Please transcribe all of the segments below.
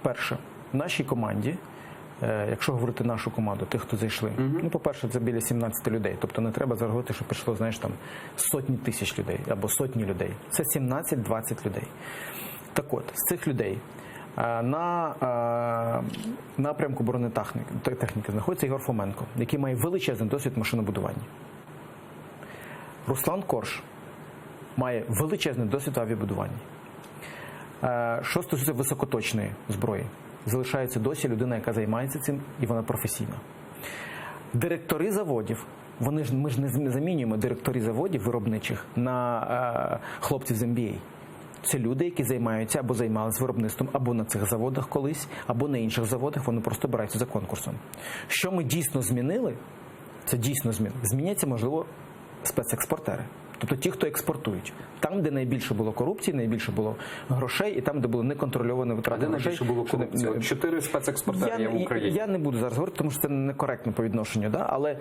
перше, в нашій команді, якщо говорити нашу команду, тих, хто зайшли, ну, по-перше, це біля 17 людей. Тобто не треба говорити, що пішло, знаєш, там сотні тисяч людей або сотні людей. Це 17-20 людей. Так от, з цих людей на напрямку бронетехніки знаходиться Ігор Фоменко, який має величезний досвід машинобудування. Руслан Корж має величезний досвід в авіабудуванні. Що стосується високоточної зброї, залишається досі людина, яка займається цим, і вона професійна. Директори заводів, ми ж не замінюємо директорів заводів виробничих на хлопців з MBA. Це люди, які займаються або займалися виробництвом або на цих заводах колись, або на інших заводах, вони просто обираються за конкурсом. Що ми дійсно змінили, це дійсно зміняться, можливо, спецекспортери. Тобто ті, хто експортують. Там, де найбільше було корупції, найбільше було грошей, і там, де було неконтрольоване витрати грошей. А де найбільше було корупції? 4 спецекспортери є в Україні. Я не буду зараз говорити, тому що це некоректно по відношенню. Да? Але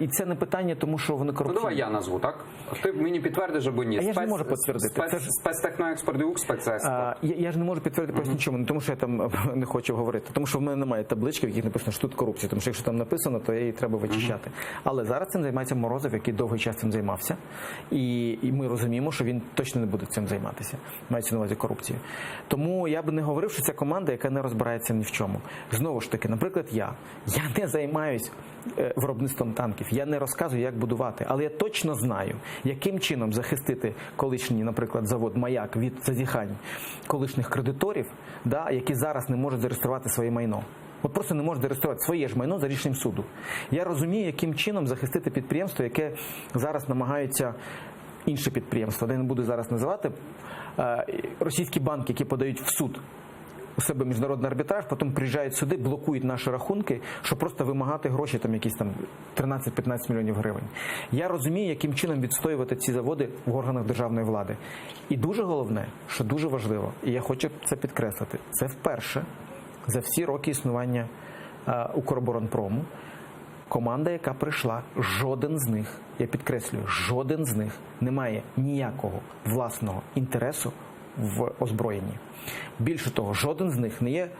і це не питання, тому що вони корупційні. Ну, давай я назву, так? Ти мені підтвердиш або ні. А я ж не можу підтвердити. Спецтехноекспорт і спецекспорт. Я ж не можу підтвердити просто нічому, не тому що я там не хочу говорити. Тому що в мене немає таблички, в яких написано, що тут корупція. Тому що якщо там написано, то її треба вичищати. Але зараз цим займається Морозов, який довгий час цим займався. І ми розуміємо, що він точно не буде цим займатися. Мається на увазі корупцію. Тому я би не говорив, що це команда, яка не розбирається ні в чому. Знову ж таки, наприклад, я не займаюсь виробництвом танків, я не розказую, як будувати, але я точно знаю, яким чином захистити колишній, наприклад, завод «Маяк» від зазіхань колишніх кредиторів, да, які зараз не можуть зареєструвати своє майно. От просто не можуть зареєструвати своє ж майно за рішенням суду. Я розумію, яким чином захистити підприємство, яке зараз намагаються інше підприємство, де я не буду зараз називати, російські банки, які подають в суд у себе міжнародний арбітраж, потім приїжджають сюди, блокують наші рахунки, щоб просто вимагати гроші, там якісь там 13-15 мільйонів гривень. Я розумію, яким чином відстоювати ці заводи в органах державної влади. І дуже головне, що дуже важливо, і я хочу це підкреслити, це вперше за всі роки існування Укроборонпрому команда, яка прийшла, жоден з них, я підкреслюю, жоден з них не має ніякого власного інтересу в озброєнні. Більше того, жоден з них не є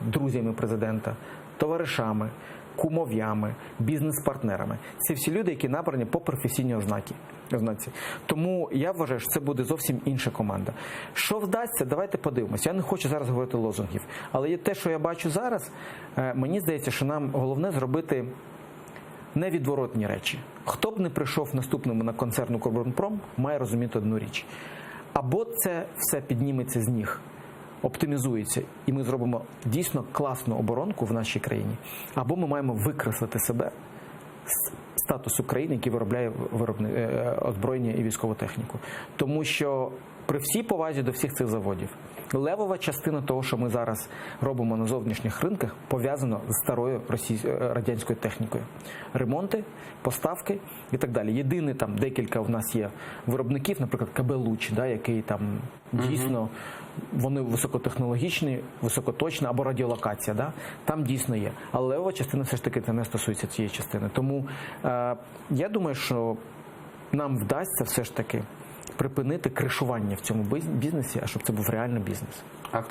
друзями президента, товаришами, кумов'ями, бізнес-партнерами. Це всі люди, які набрані по професійній ознаці. Тому я вважаю, що це буде зовсім інша команда. Що вдасться, давайте подивимося. Я не хочу зараз говорити лозунгів, але те, що я бачу зараз, мені здається, що нам головне зробити невідворотні речі. Хто б не прийшов наступному на концерн «Укроборонпром», має розуміти одну річ. Або це все підніметься з ніг, оптимізується, і ми зробимо дійсно класну оборонку в нашій країні, або ми маємо викреслити себе з статусу країни, який виробляє озброєння і військову техніку. Тому що при всій повазі до всіх цих заводів, левова частина того, що ми зараз робимо на зовнішніх ринках, пов'язано з старою радянською технікою. Ремонти, поставки і так далі. Єдине, там декілька у нас є виробників, наприклад, КБ «Луч», да, який там дійсно, вони високотехнологічні, високоточні, або радіолокація, да, там дійсно є. Але левова частина все ж таки це не стосується цієї частини. Тому я думаю, що нам вдасться все ж таки припинити кришування в цьому бізнесі, а щоб це був реальний бізнес. А хто